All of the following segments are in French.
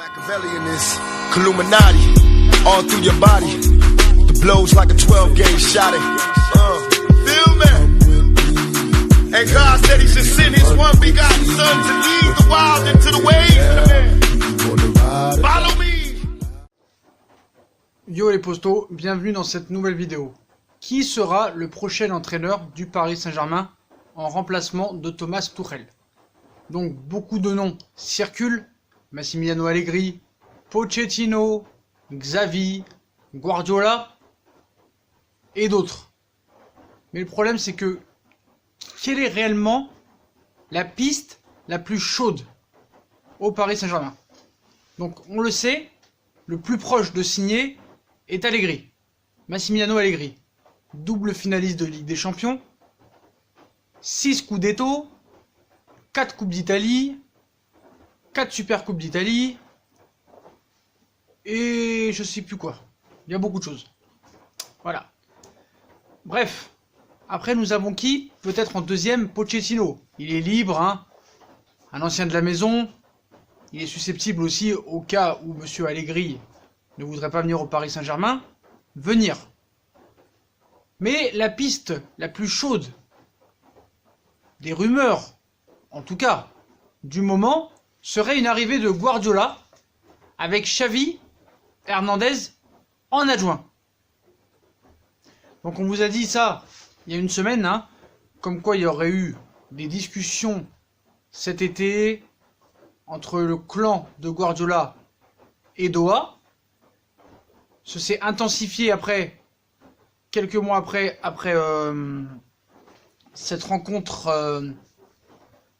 Machiavelli in this Illuminati, all through your body. The blows like a 12-gauge shot. Feel me? And God said He should send His one begotten Son to lead the wild into the ways. Follow me. Yo les postos, bienvenue dans cette nouvelle vidéo. Qui sera le prochain entraîneur du Paris Saint-Germain en remplacement de Thomas Tuchel? Donc beaucoup de noms circulent. Massimiliano Allegri, Pochettino, Xavi, Guardiola et d'autres. Mais le problème c'est que quelle est réellement la piste la plus chaude au Paris Saint-Germain? Donc on le sait, le plus proche de signer est Allegri. Massimiliano Allegri, double finaliste de Ligue des Champions, 6 Scudetto, 4 Coupes d'Italie, 4 Super Coupes d'Italie, et je sais plus quoi. Il y a beaucoup de choses. Voilà. Bref. Après, nous avons qui? Peut-être en deuxième, Pochettino. Il est libre, hein. Un ancien de la maison. Il est susceptible aussi, au cas où M. Allegri ne voudrait pas venir au Paris Saint-Germain, venir. Mais la piste la plus chaude, des rumeurs, en tout cas, du moment, serait une arrivée de Guardiola avec Xavi Hernandez en adjoint. Donc on vous a dit ça il y a une semaine, hein, comme quoi il y aurait eu des discussions cet été entre le clan de Guardiola et Doha. Ce s'est intensifié après, quelques mois après cette rencontre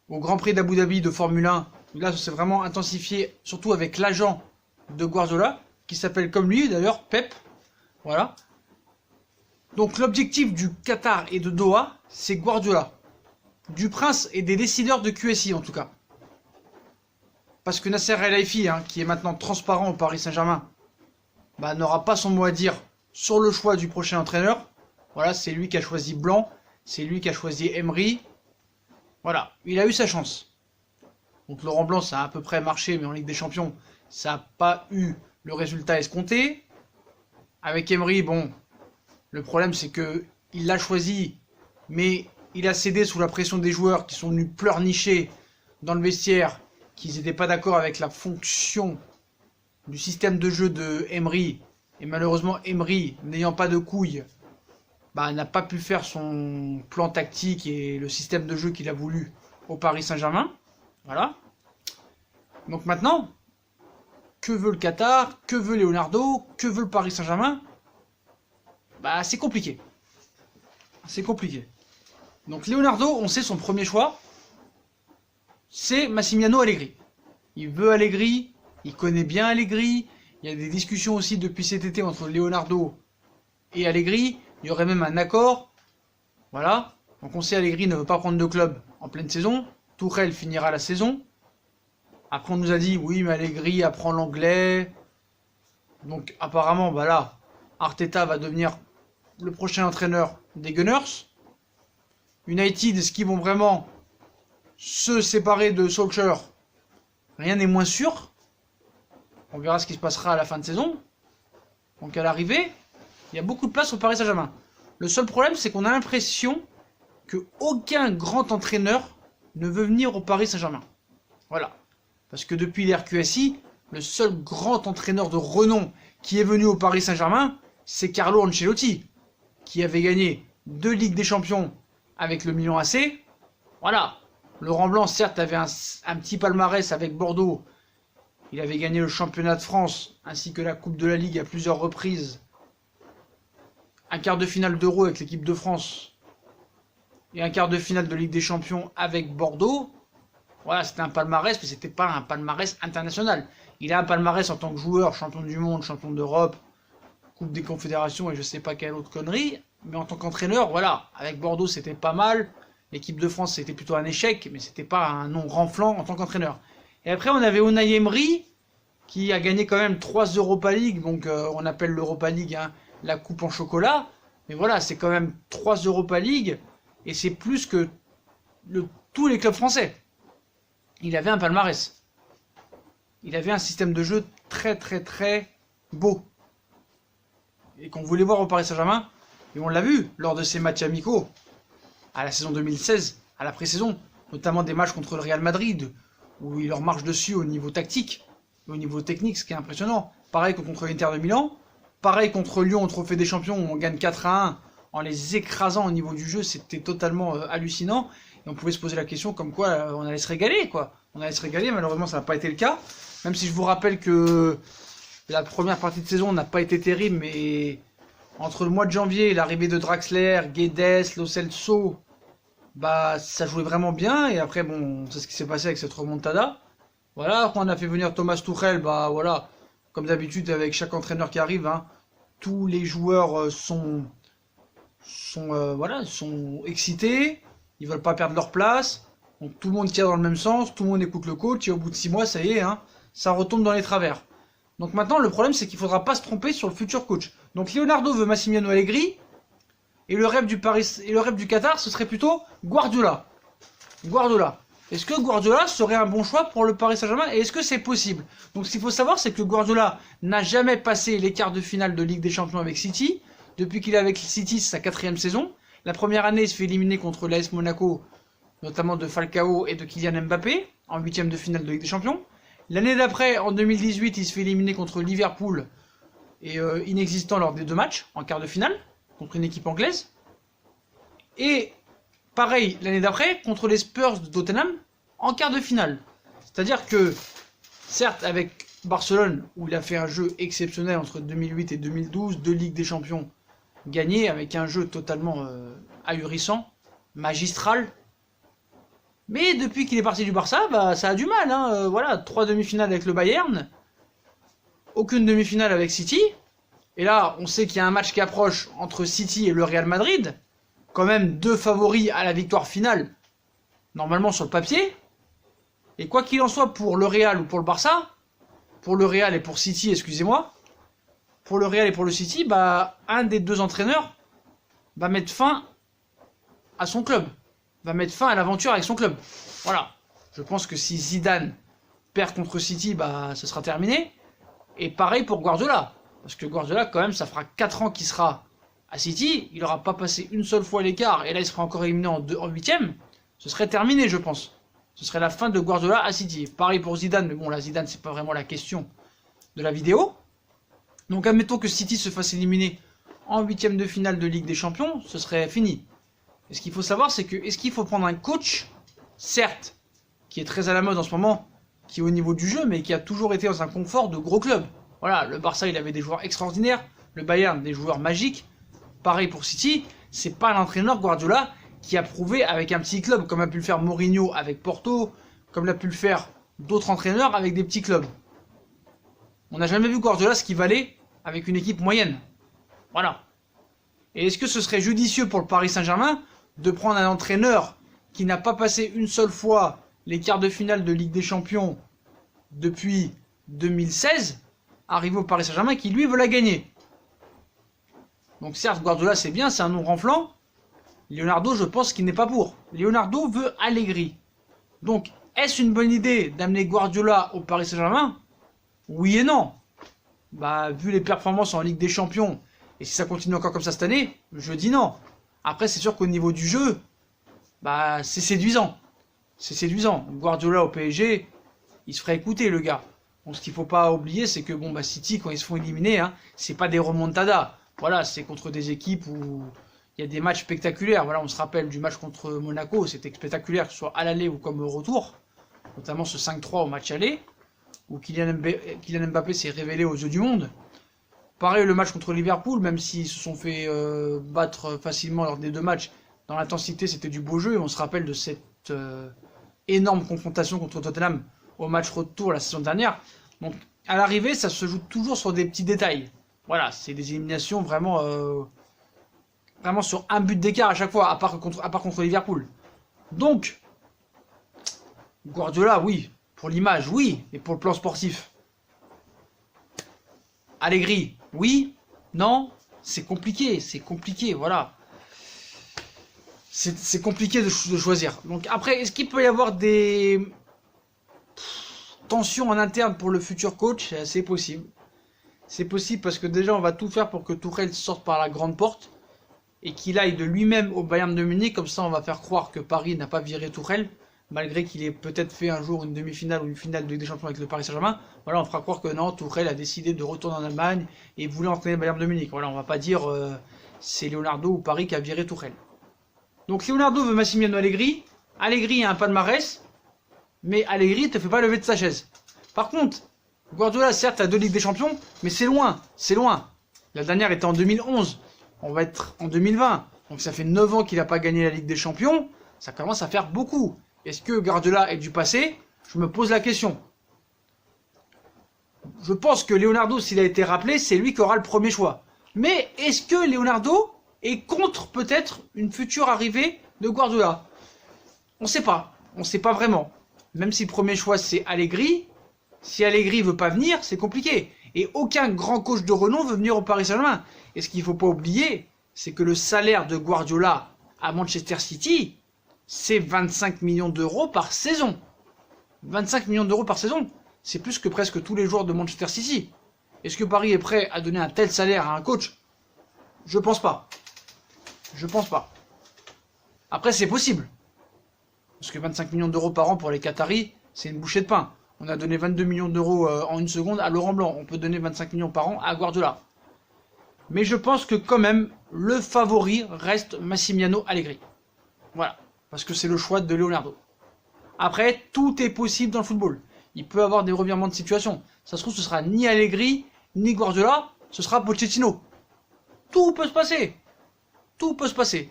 au Grand Prix d'Abu Dhabi de Formule 1. Là, ça s'est vraiment intensifié, surtout avec l'agent de Guardiola, qui s'appelle comme lui d'ailleurs, Pep. Voilà. Donc l'objectif du Qatar et de Doha, c'est Guardiola. Du prince et des décideurs de QSI en tout cas. Parce que Nasser El Khelaifi, hein, qui est maintenant transparent au Paris Saint-Germain, bah, n'aura pas son mot à dire sur le choix du prochain entraîneur. Voilà, c'est lui qui a choisi Blanc, c'est lui qui a choisi Emery. Voilà, il a eu sa chance. Donc Laurent Blanc, ça a à peu près marché, mais en Ligue des Champions, ça n'a pas eu le résultat escompté. Avec Emery, bon, le problème c'est que il l'a choisi, mais il a cédé sous la pression des joueurs qui sont venus pleurnicher dans le vestiaire, qu'ils n'étaient pas d'accord avec la fonction du système de jeu de Emery. Et malheureusement, Emery, n'ayant pas de couilles, bah, n'a pas pu faire son plan tactique et le système de jeu qu'il a voulu au Paris Saint-Germain. Voilà. Donc maintenant, que veut le Qatar? Que veut Leonardo? Que veut le Paris Saint-Germain? Bah, c'est compliqué. C'est compliqué. Donc Leonardo, on sait son premier choix, c'est Massimiliano Allegri. Il veut Allegri, il connaît bien Allegri. Il y a des discussions aussi depuis cet été entre Leonardo et Allegri. Il y aurait même un accord. Voilà. Donc on sait Allegri ne veut pas prendre de club en pleine saison. Tuchel finira la saison. Après on nous a dit oui mais Allegri apprend l'anglais. Donc apparemment bah là, Arteta va devenir le prochain entraîneur des Gunners. United, est-ce qu'ils vont vraiment se séparer de Solskjaer? Rien n'est moins sûr. On verra ce qui se passera à la fin de saison. Donc à l'arrivée, il y a beaucoup de place au Paris Saint-Germain. Le seul problème c'est qu'on a l'impression que aucun grand entraîneur ne veut venir au Paris Saint-Germain. Voilà. Parce que depuis l'RQSI, le seul grand entraîneur de renom qui est venu au Paris Saint-Germain, c'est Carlo Ancelotti, qui avait gagné 2 Ligues des Champions avec le Milan AC. Voilà. Laurent Blanc, certes, avait un petit palmarès avec Bordeaux. Il avait gagné le championnat de France, ainsi que la Coupe de la Ligue à plusieurs reprises. Un quart de finale d'Euro avec l'équipe de France. Et un quart de finale de Ligue des Champions avec Bordeaux. Voilà, c'était un palmarès, mais c'était pas un palmarès international. Il a un palmarès en tant que joueur, champion du monde, champion d'Europe, Coupe des Confédérations et je sais pas quelle autre connerie. Mais en tant qu'entraîneur, voilà, avec Bordeaux c'était pas mal. L'équipe de France c'était plutôt un échec, mais c'était pas un nom renflant en tant qu'entraîneur. Et après on avait Unai Emery, qui a gagné quand même 3 Europa League, donc on appelle l'Europa League hein, la coupe en chocolat. Mais voilà, c'est quand même 3 Europa League, et c'est plus que tous les clubs français. Il avait un palmarès. il avait un système de jeu très beau. Et qu'on voulait voir au Paris Saint-Germain, et on l'a vu lors de ces matchs amicaux, à la saison 2016, à la pré-saison, notamment des matchs contre le Real Madrid, où il leur marche dessus au niveau tactique, et au niveau technique, ce qui est impressionnant. Pareil contre l'Inter de Milan, pareil contre Lyon au Trophée des Champions, où on gagne 4-1 en les écrasant au niveau du jeu, c'était totalement hallucinant. Et on pouvait se poser la question comme quoi on allait se régaler, quoi. On allait se régaler, malheureusement ça n'a pas été le cas. Même si je vous rappelle que la première partie de saison n'a pas été terrible, mais entre le mois de janvier et l'arrivée de Draxler, Guedes, Lo Celso, bah ça jouait vraiment bien. Et après, bon, c'est ce qui s'est passé avec cette remontada. Voilà, quand on a fait venir Thomas Tuchel, bah voilà, comme d'habitude avec chaque entraîneur qui arrive, hein, tous les joueurs sont excités, ils veulent pas perdre leur place, donc tout le monde tire dans le même sens, tout le monde écoute le coach, et au bout de 6 mois, ça y est, hein, ça retombe dans les travers. Donc maintenant, le problème, c'est qu'il faudra pas se tromper sur le futur coach. Donc Leonardo veut Massimiliano Allegri, et le rêve du Qatar, ce serait plutôt Guardiola. Guardiola. Est-ce que Guardiola serait un bon choix pour le Paris Saint-Germain, et est-ce que c'est possible? Donc ce qu'il faut savoir, c'est que Guardiola n'a jamais passé les quarts de finale de Ligue des Champions avec City. Depuis qu'il est avec City, c'est sa 4e saison. La première année, il se fait éliminer contre l'AS Monaco, notamment de Falcao et de Kylian Mbappé, en 8e de finale de Ligue des Champions. L'année d'après, en 2018, il se fait éliminer contre Liverpool, et inexistant lors des 2 matchs, en quart de finale, contre une équipe anglaise. Et pareil, l'année d'après, contre les Spurs de Tottenham, en quart de finale. C'est-à-dire que, certes, avec Barcelone, où il a fait un jeu exceptionnel entre 2008 et 2012, 2 Ligues des Champions gagnées, avec un jeu totalement ahurissant, magistral. Mais depuis qu'il est parti du Barça, bah, ça a du mal. Hein. Voilà, 3 demi-finales avec le Bayern, aucune demi-finale avec City. Et là, on sait qu'il y a un match qui approche entre City et le Real Madrid. Quand même 2 favoris à la victoire finale, normalement sur le papier. Et quoi qu'il en soit, pour le Real ou pour le Barça, pour le Real et pour City, excusez-moi, pour le Real et pour le City, bah, un des 2 entraîneurs va mettre fin à son club, va mettre fin à l'aventure avec son club. Voilà. Je pense que si Zidane perd contre City, bah, ce sera terminé. Et pareil pour Guardiola. Parce que Guardiola, quand même, ça fera 4 ans qu'il sera à City, il n'aura pas passé une seule fois l'écart, et là il sera encore éliminé en 8e, ce serait terminé, je pense. Ce serait la fin de Guardiola à City. Pareil pour Zidane, mais bon, là, Zidane, c'est pas vraiment la question de la vidéo. Donc, admettons que City se fasse éliminer en 8e de finale de Ligue des Champions, ce serait fini. Et ce qu'il faut savoir, c'est que, est-ce qu'il faut prendre un coach, certes, qui est très à la mode en ce moment, qui est au niveau du jeu, mais qui a toujours été dans un confort de gros clubs. Voilà, le Barça, il avait des joueurs extraordinaires, le Bayern, des joueurs magiques. Pareil pour City, c'est pas l'entraîneur Guardiola qui a prouvé avec un petit club, comme a pu le faire Mourinho avec Porto, comme l'a pu le faire d'autres entraîneurs avec des petits clubs. On n'a jamais vu Guardiola ce qu'il valait avec une équipe moyenne. Voilà. Et est-ce que ce serait judicieux pour le Paris Saint-Germain de prendre un entraîneur qui n'a pas passé une seule fois les quarts de finale de Ligue des Champions depuis 2016, arrivé au Paris Saint-Germain, qui lui veut la gagner? Donc certes, Guardiola c'est bien, c'est un nom renflant. Leonardo, je pense qu'il n'est pas pour. Leonardo veut Allegri. Donc, est-ce une bonne idée d'amener Guardiola au Paris Saint-Germain? Oui et non. Bah, vu les performances en Ligue des Champions, et si ça continue encore comme ça cette année, je dis non. Après, c'est sûr qu'au niveau du jeu, bah, c'est séduisant. C'est séduisant. Guardiola au PSG, il se ferait écouter, le gars. Donc, ce qu'il faut pas oublier, c'est que bon, bah, City, quand ils se font éliminer, hein, c'est pas des remontadas. Voilà, c'est contre des équipes où il y a des matchs spectaculaires. Voilà, on se rappelle du match contre Monaco, c'était spectaculaire, que ce soit à l'aller ou comme au retour. Notamment ce 5-3 au match aller, où Kylian Mbappé s'est révélé aux yeux du monde. Pareil, le match contre Liverpool, même s'ils se sont fait battre facilement lors des 2 matchs, dans l'intensité, c'était du beau jeu. Et on se rappelle de cette énorme confrontation contre Tottenham au match retour la saison dernière. Donc, à l'arrivée, ça se joue toujours sur des petits détails. Voilà, c'est des éliminations vraiment, vraiment sur un but d'écart à chaque fois, à part contre Liverpool. Donc, Guardiola, oui. Pour l'image, oui. Et pour le plan sportif, Allegri, oui. Non, c'est compliqué, voilà. C'est compliqué de choisir. Donc après, est-ce qu'il peut y avoir des tension en interne pour le futur coach, c'est possible. C'est possible parce que déjà on va tout faire pour que Tuchel sorte par la grande porte et qu'il aille de lui-même au Bayern de Munich, comme ça on va faire croire que Paris n'a pas viré Tuchel, malgré qu'il ait peut-être fait un jour une demi-finale ou une finale de Ligue des Champions avec le Paris Saint-Germain. Voilà, on fera croire que non, Tuchel a décidé de retourner en Allemagne et voulait entraîner le Bayern de Munich. Voilà, on va pas dire c'est Leonardo ou Paris qui a viré Tuchel. Donc Leonardo veut Massimiliano Allegri. Allegri a un palmarès, mais Allegri ne te fait pas lever de sa chaise. Par contre, Guardiola, certes, a 2 Ligues des Champions, mais c'est loin, c'est loin. La dernière était en 2011, on va être en 2020. Donc ça fait 9 ans qu'il n'a pas gagné la Ligue des Champions, ça commence à faire beaucoup. Est-ce que Guardiola est du passé? Je me pose la question. Je pense que Leonardo, s'il a été rappelé, c'est lui qui aura le premier choix. Mais est-ce que Leonardo est contre peut-être une future arrivée de Guardiola? On ne sait pas vraiment. Même si le premier choix c'est Allegri, si Allegri veut pas venir, c'est compliqué. Et aucun grand coach de renom veut venir au Paris Saint-Germain. Et ce qu'il ne faut pas oublier, c'est que le salaire de Guardiola à Manchester City, c'est 25 millions d'euros par saison. 25 millions d'euros par saison, c'est plus que presque tous les joueurs de Manchester City. Est-ce que Paris est prêt à donner un tel salaire à un coach? Je pense pas. Je pense pas. Après, c'est possible. Parce que 25 millions d'euros par an pour les Qataris, c'est une bouchée de pain. On a donné 22 millions d'euros en une seconde à Laurent Blanc. On peut donner 25 millions par an à Guardiola. Mais je pense que quand même, le favori reste Massimiliano Allegri. Voilà. Parce que c'est le choix de Leonardo. Après, tout est possible dans le football. Il peut y avoir des revirements de situation. Ça se trouve, ce sera ni Allegri, ni Guardiola, ce sera Pochettino. Tout peut se passer. Tout peut se passer.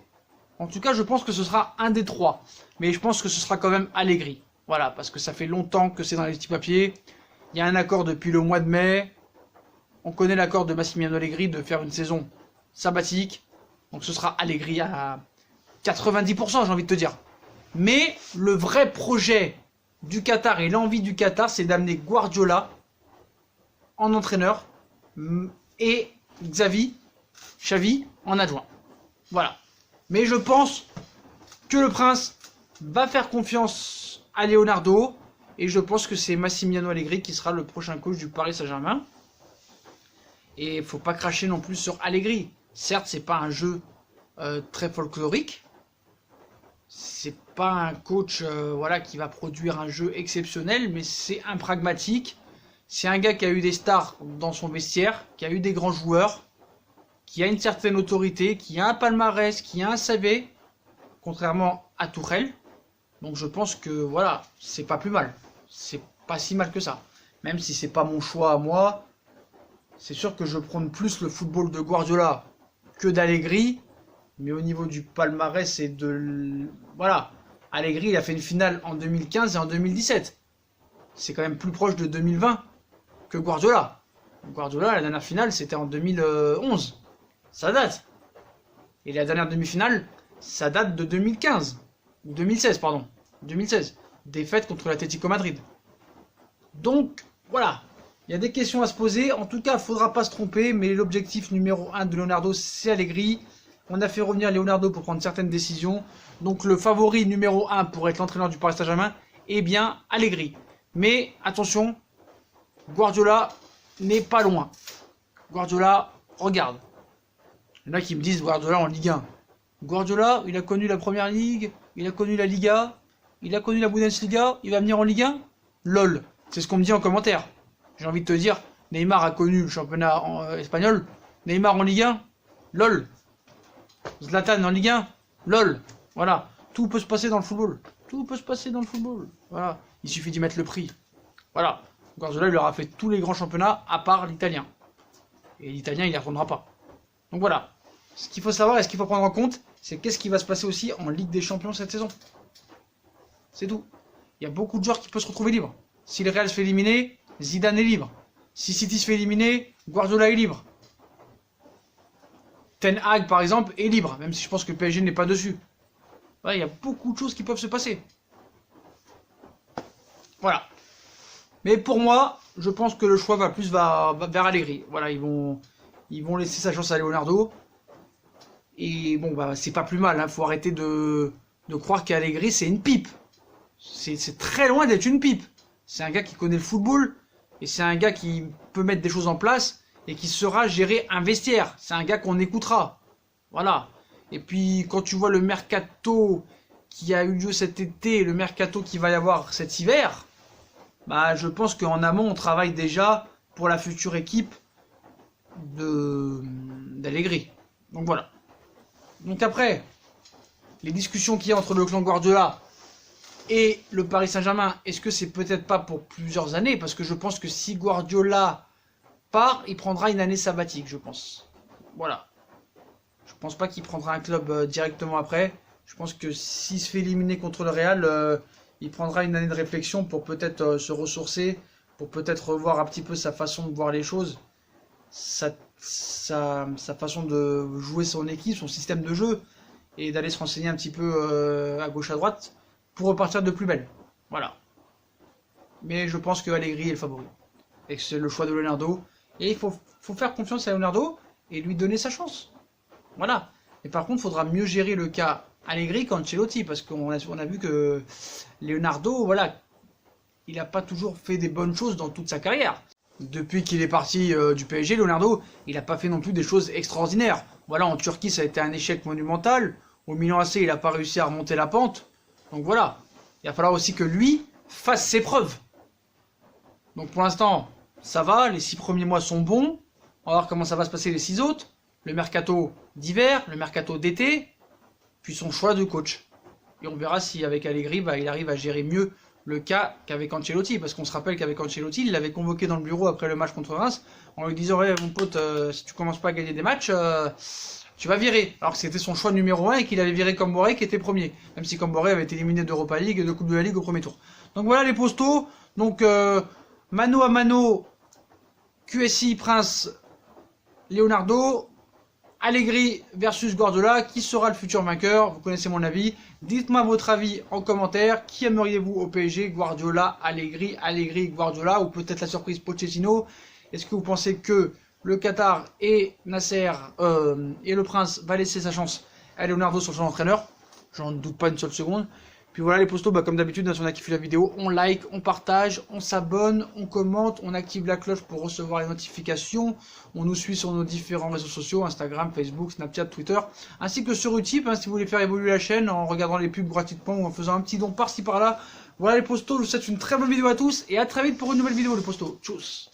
En tout cas, je pense que ce sera un des 3. Mais je pense que ce sera quand même Allegri. Voilà, parce que ça fait longtemps que c'est dans les petits papiers. Il y a un accord depuis le mois de mai. On connaît l'accord de Massimiliano Allegri de faire une saison sabbatique. Donc ce sera Allegri à 90%, j'ai envie de te dire. Mais le vrai projet du Qatar et l'envie du Qatar, c'est d'amener Guardiola en entraîneur et Xavi en adjoint. Voilà. Mais je pense que le Prince va faire confiance à Leonardo et je pense que c'est Massimiliano Allegri qui sera le prochain coach du Paris Saint-Germain. Et il ne faut pas cracher non plus sur Allegri. Certes, c'est pas un jeu très folklorique. C'est pas un coach voilà, qui va produire un jeu exceptionnel, mais c'est un pragmatique. C'est un gars qui a eu des stars dans son vestiaire, qui a eu des grands joueurs, qui a une certaine autorité, qui a un palmarès, qui a un CV, contrairement à Tuchel. Donc je pense que voilà, c'est pas plus mal. C'est pas si mal que ça. Même si c'est pas mon choix à moi, c'est sûr que je prône plus le football de Guardiola que d'Allegri. Mais au niveau du palmarès et de... Voilà. Allegri, il a fait une finale en 2015 et en 2017. C'est quand même plus proche de 2020 que Guardiola. Guardiola, la dernière finale, c'était en 2011. Ça date. Et la dernière demi-finale, ça date de 2015. Ou 2016, pardon. 2016. Défaite contre l'Atlético Madrid. Donc, voilà. Il y a des questions à se poser. En tout cas, il ne faudra pas se tromper. Mais l'objectif numéro 1 de Leonardo, c'est Allegri. On a fait revenir Leonardo pour prendre certaines décisions. Donc le favori numéro 1 pour être l'entraîneur du Paris Saint-Germain, eh bien Allegri. Mais attention, Guardiola n'est pas loin. Guardiola, regarde. Il y en a qui me disent Guardiola en Ligue 1. Guardiola, il a connu la Première Ligue, il a connu la Liga, il a connu la Bundesliga, il va venir en Ligue 1 LOL. C'est ce qu'on me dit en commentaire. J'ai envie de te dire, Neymar a connu le championnat espagnol. Neymar en Ligue 1 LOL. Zlatan en Ligue 1 LOL. Voilà. Tout peut se passer dans le football. Tout peut se passer dans le football. Voilà. Il suffit d'y mettre le prix. Voilà. Guardiola, il leur a fait tous les grands championnats à part l'italien. Et l'italien, il n'y retournera pas. Donc voilà. Ce qu'il faut savoir et ce qu'il faut prendre en compte, c'est qu'est-ce qui va se passer aussi en Ligue des Champions cette saison. C'est tout. Il y a beaucoup de joueurs qui peuvent se retrouver libres. Si le Real se fait éliminer, Zidane est libre. Si City se fait éliminer, Guardiola est libre. Ten Hag, par exemple, est libre, même si je pense que le PSG n'est pas dessus. Ouais, il y a beaucoup de choses qui peuvent se passer. Voilà. Mais pour moi, je pense que le choix va plus vers Allegri. Voilà, ils vont laisser sa chance à Leonardo. Et bon, bah, c'est pas plus mal. Hein. Faut arrêter de croire qu'Allegri, c'est une pipe. C'est très loin d'être une pipe. C'est un gars qui connaît le football et c'est un gars qui peut mettre des choses en place et qui saura gérer un vestiaire. C'est un gars qu'on écoutera. Voilà. Et puis quand tu vois le mercato qui a eu lieu cet été, le mercato qui va y avoir cet hiver, bah je pense qu'en amont on travaille déjà pour la future équipe d'Allegri. Donc voilà. Donc après, les discussions qu'il y a entre le clan Guardiola et le Paris Saint-Germain, est-ce que c'est peut-être pas pour plusieurs années? Parce que je pense que si Guardiola part, il prendra une année sabbatique, je pense. Voilà. Je pense pas qu'il prendra un club directement après. Je pense que s'il se fait éliminer contre le Real, il prendra une année de réflexion pour peut-être se ressourcer, pour peut-être revoir un petit peu sa façon de voir les choses, sa façon de jouer son équipe, son système de jeu, et d'aller se renseigner un petit peu à gauche à droite pour repartir de plus belle. Voilà. Mais je pense que Allegri est le favori. Et que c'est le choix de Leonardo. Et il faut faire confiance à Leonardo et lui donner sa chance. Voilà. Et par contre, il faudra mieux gérer le cas Allegri qu'Ancelotti, parce qu'on a vu que Leonardo, voilà, il n'a pas toujours fait des bonnes choses dans toute sa carrière. Depuis qu'il est parti du PSG, Leonardo, il n'a pas fait non plus des choses extraordinaires. Voilà, en Turquie, ça a été un échec monumental. Au Milan AC, il n'a pas réussi à remonter la pente. Donc voilà, il va falloir aussi que lui fasse ses preuves. Donc pour l'instant, ça va, les 6 premiers mois sont bons. On va voir comment ça va se passer les 6 autres. Le mercato d'hiver, le mercato d'été, puis son choix de coach. Et on verra si avec Allegri, bah, il arrive à gérer mieux le cas qu'avec Ancelotti. Parce qu'on se rappelle qu'avec Ancelotti, il l'avait convoqué dans le bureau après le match contre Reims, en lui disant ouais, mon pote, si tu commences pas à gagner des matchs, tu vas virer. Alors que c'était son choix numéro 1 et qu'il avait viré Camboré qui était premier. Même si Camboré avait été éliminé d'Europa League et de Coupe de la Ligue au premier tour. Donc voilà les postos. Donc mano à mano, QSI, Prince, Leonardo, Allegri versus Guardiola. Qui sera le futur vainqueur? Vous connaissez mon avis. Dites-moi votre avis en commentaire. Qui aimeriez-vous au PSG? Guardiola, Allegri, Allegri, Guardiola, ou peut-être la surprise Pochettino? Est-ce que vous pensez que le Qatar et Nasser et le Prince va laisser sa chance à Leonardo sur son entraîneur? J'en doute pas une seule seconde. Puis voilà les postos, bah, comme d'habitude, si on a kiffé la vidéo, on like, on partage, on s'abonne, on commente, on active la cloche pour recevoir les notifications, on nous suit sur nos différents réseaux sociaux, Instagram, Facebook, Snapchat, Twitter, ainsi que sur Utip, hein, si vous voulez faire évoluer la chaîne en regardant les pubs gratuitement ou en faisant un petit don par-ci par-là. Voilà les postos, je vous souhaite une très bonne vidéo à tous et à très vite pour une nouvelle vidéo les postos. Tchuss.